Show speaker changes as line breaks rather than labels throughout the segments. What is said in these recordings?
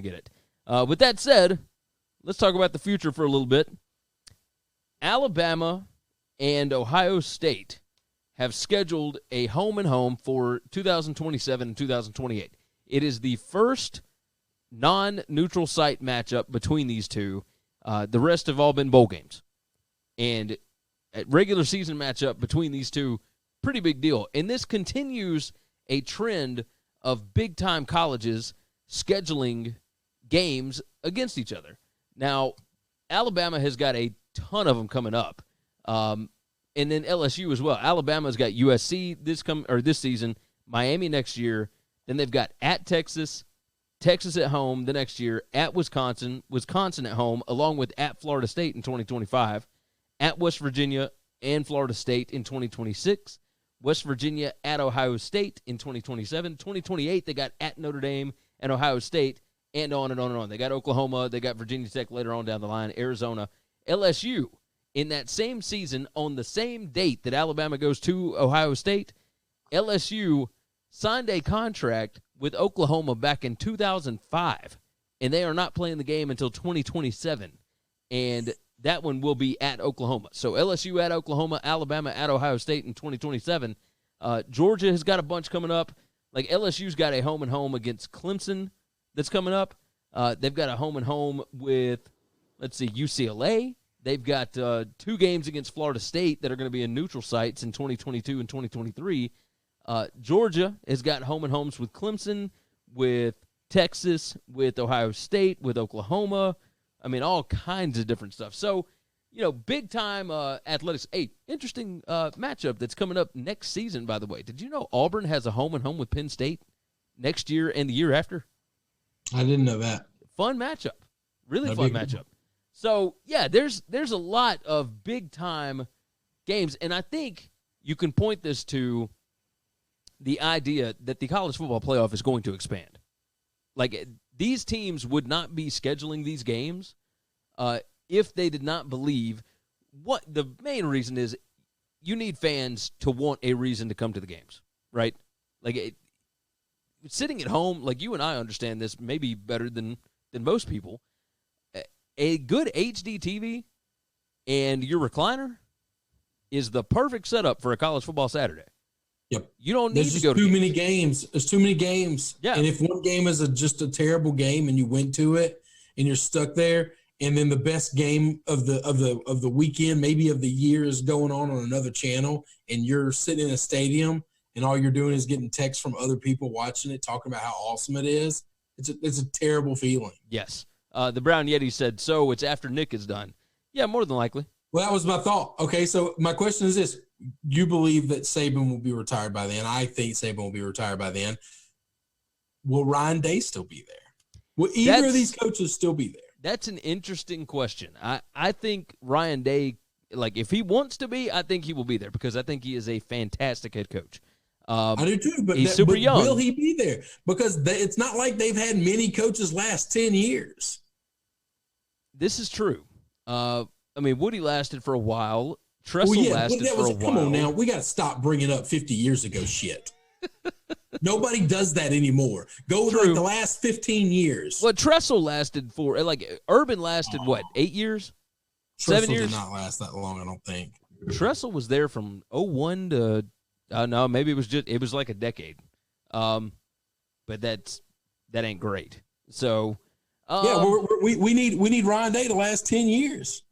get it. With that said, let's talk about the future for a little bit. Alabama and Ohio State have scheduled a home-and-home for 2027 and 2028. It is the first non-neutral site matchup between these two. The rest have all been bowl games. And a regular season matchup between these two, pretty big deal. And this continues a trend of big-time colleges scheduling games against each other. Now, Alabama has got a ton of them coming up. And then LSU as well. Alabama's got USC this season, Miami next year. Then they've got at Texas at home the next year, at Wisconsin at home, along with at Florida State in 2025, at West Virginia and Florida State in 2026, West Virginia at Ohio State in 2027. 2028, they got at Notre Dame and Ohio State, and on and on and on. They got Oklahoma, they got Virginia Tech later on down the line, Arizona, LSU. In that same season, on the same date that Alabama goes to Ohio State, LSU signed a contract with Oklahoma back in 2005, and they are not playing the game until 2027, and that one will be at Oklahoma. So LSU at Oklahoma, Alabama at Ohio State in 2027. Georgia has got a bunch coming up. Like LSU's got a home-and-home against Clemson that's coming up. They've got a home-and-home with, UCLA. They've got 2 games against Florida State that are going to be in neutral sites in 2022 and 2023. Georgia has got home-and-homes with Clemson, with Texas, with Ohio State, with Oklahoma. I mean, all kinds of different stuff. So, big-time athletics. Hey, interesting matchup that's coming up next season, by the way. Did you know Auburn has a home-and-home with Penn State next year and the year after?
I didn't know that.
Fun matchup. Really fun matchup. So, yeah, there's a lot of big-time games, and I think you can point this to the idea that the college football playoff is going to expand. Like, these teams would not be scheduling these games if they did not believe what the main reason is. You need fans to want a reason to come to the games, right? Like, sitting at home, like you and I understand this maybe better than most people. A good HD TV and your recliner is the perfect setup for a college football Saturday.
Yep.
You don't need to go to
too many games. There's too many games.
Yeah.
And if one game is just a terrible game and you went to it and you're stuck there, and then the best game of the weekend, maybe of the year, is going on another channel, and you're sitting in a stadium and all you're doing is getting texts from other people watching it, talking about how awesome it is. It's a terrible feeling.
Yes. The Brown Yeti said, so it's after Nick is done. Yeah, more than likely.
Well, that was my thought. Okay, so my question is this. You believe that Saban will be retired by then. I think Saban will be retired by then. Will Ryan Day still be there? Will either of these coaches still be there?
That's an interesting question. I think Ryan Day, like, if he wants to be, I think he will be there because I think he is a fantastic head coach.
I do too, but
he's super young.
Will he be there? Because it's not like they've had many coaches last 10 years.
This is true. Woody lasted for a while. Tressel lasted for a while.
Come on now. We got to stop bringing up 50 years ago shit. Nobody does that anymore. Go with like the last 15 years.
Well, Tressel lasted for, Urban lasted, 8 years?
Tressel
7 years?
did not last that long, I don't think.
Tressel was there from 01 to, no, maybe it was like a decade. But that ain't great. So,
we need Ryan Day to last 10 years.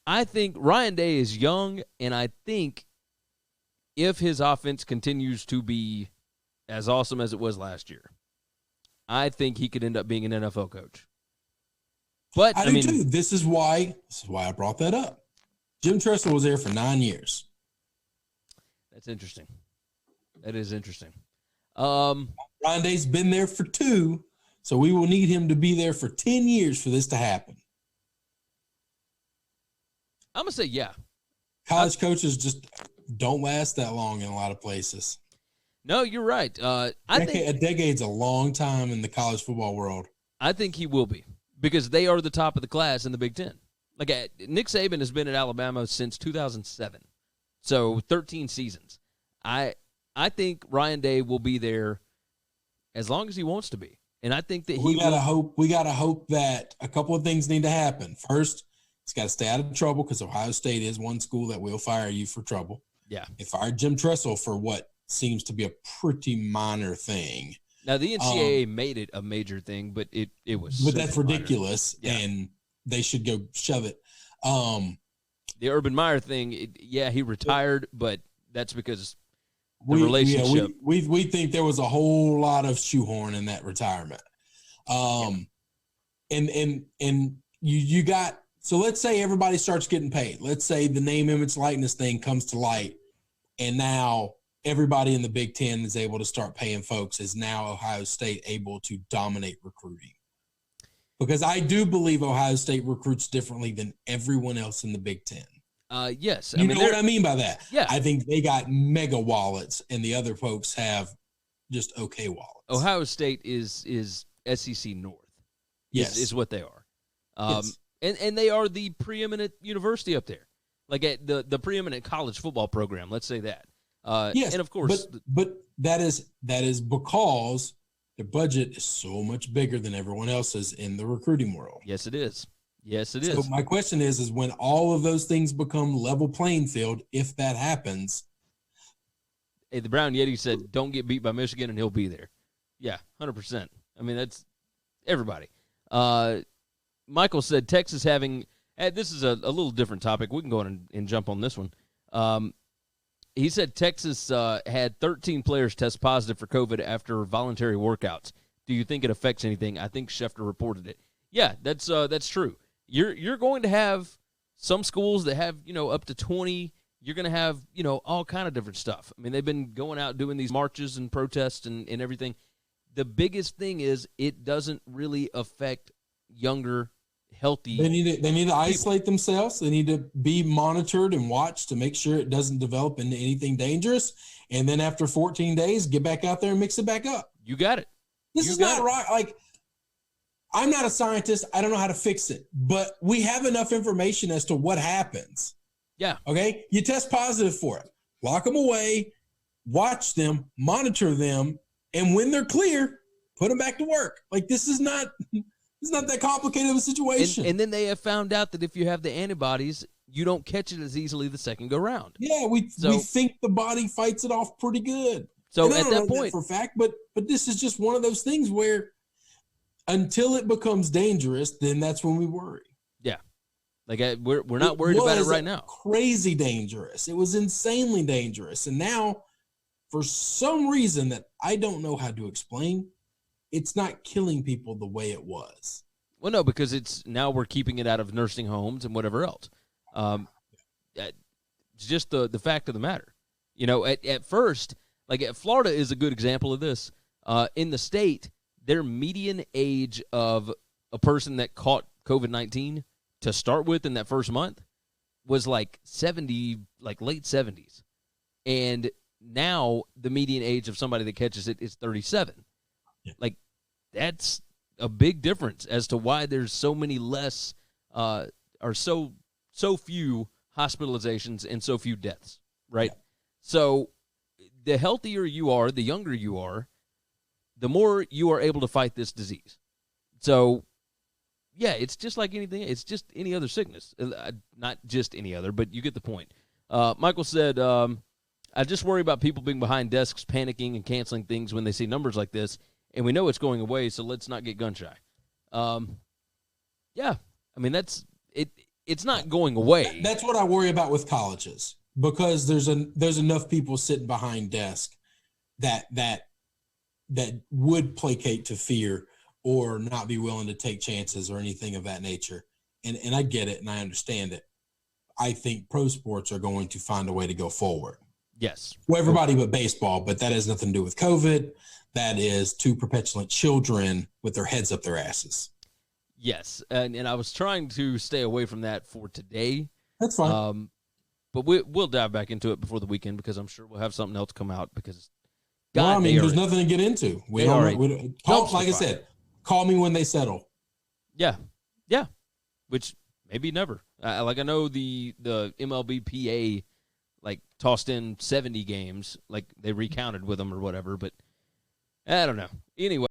I think Ryan Day is young, and I think if his offense continues to be as awesome as it was last year, I think he could end up being an NFL coach. But
I do too. This is why I brought that up. Jim Tressel was there for 9 years.
That's interesting. That is interesting.
Ryan Day's been there for 2, so we will need him to be there for 10 years for this to happen.
I'm going to say yeah.
College coaches just don't last that long in a lot of places.
No, you're right. I think
a decade's a long time in the college football world.
I think he will be because they are the top of the class in the Big Ten. Like Nick Saban has been at Alabama since 2007, so 13 seasons. I think Ryan Day will be there as long as he wants to be. And I think that
we gotta hope that a couple of things need to happen. First, it's got to stay out of trouble because Ohio State is one school that will fire you for trouble.
Yeah.
They fired Jim Tressel for what seems to be a pretty minor thing.
Now, the NCAA made it a major thing, but it was.
But that's ridiculous,
yeah.
and they should go shove it.
The Urban Meyer thing, he retired, but that's because the relationship.
We think there was a whole lot of shoehorn in that retirement. And you got, so let's say everybody starts getting paid. Let's say the name, image, likeness thing comes to light, and now everybody in the Big Ten is able to start paying folks. Is now Ohio State able to dominate recruiting? Because I do believe Ohio State recruits differently than everyone else in the Big Ten.
Yes.
You know what I mean by that?
Yeah.
I think they got mega wallets, and the other folks have just okay wallets.
Ohio State is SEC North.
Yes.
Is what they are.
Yes.
And they are the preeminent university up there. Like at the preeminent college football program, let's say that.
Yes.
And of course,
but that is because the budget is so much bigger than everyone else's in the recruiting world.
Yes, it is. Yes, it
So
is.
my question is when all of those things become level playing field, if that happens.
Hey, the Brown Yeti said, "Don't get beat by Michigan, and he'll be there." Yeah, 100%. I mean, that's everybody. Michael said Texas having. This is a little different topic. We can go on and jump on this one. He said Texas had 13 players test positive for COVID after voluntary workouts. Do you think it affects anything? I think Schefter reported it. Yeah, that's true. You're going to have some schools that have, up to 20. You're going to have, all kind of different stuff. I mean, they've been going out doing these marches and protests and everything. The biggest thing is it doesn't really affect younger, healthy.
They need to isolate themselves. They need to be monitored and watched to make sure it doesn't develop into anything dangerous. And then after 14 days, get back out there and mix it back up.
You got it.
This is not right. Like, I'm not a scientist. I don't know how to fix it, but we have enough information as to what happens.
Yeah.
Okay. You test positive for it. Lock them away, watch them, monitor them, and when they're clear, put them back to work. Like, this is not that complicated of a situation.
And then they have found out that if you have the antibodies, you don't catch it as easily the second go round.
Yeah, we think the body fights it off pretty good.
So
and
at that point,
for a fact, but this is just one of those things where until it becomes dangerous, then that's when we worry.
Yeah, like we're not worried about it right now.
Crazy dangerous. It was insanely dangerous, and now, for some reason that I don't know how to explain, it's not killing people the way it was.
Well, no, because it's now we're keeping it out of nursing homes and whatever else. It's just the fact of the matter. At first, like Florida is a good example of this. In the state, their median age of a person that caught COVID-19 to start with in that first month was like 70, like late 70s. And now the median age of somebody that catches it is 37. Yeah. Like, that's a big difference as to why there's so many less or so few hospitalizations and so few deaths, right? Yeah. So the healthier you are, the younger you are, the more you are able to fight this disease. So, yeah, it's just like anything. It's just any other sickness. Not just any other, but you get the point. Michael said, I just worry about people being behind desks, panicking and canceling things when they see numbers like this, and we know it's going away, so let's not get gun-shy. Yeah, I mean, that's it. It's not going away.
That's what I worry about with colleges, because there's enough people sitting behind desks that would placate to fear or not be willing to take chances or anything of that nature. And I get it and I understand it. I think pro sports are going to find a way to go forward.
Yes.
Well, everybody but baseball, but that has nothing to do with COVID. That is two perpetuant children with their heads up their asses.
Yes. And I was trying to stay away from that for today.
That's fine.
But we'll dive back into it before the weekend, because I'm sure we'll have something else come out, because
there's nothing to get into. Like I said, call me when they settle.
Yeah. Yeah. Which maybe never. I know the MLBPA tossed in 70 games, like they recounted with them or whatever, but I don't know. Anyway.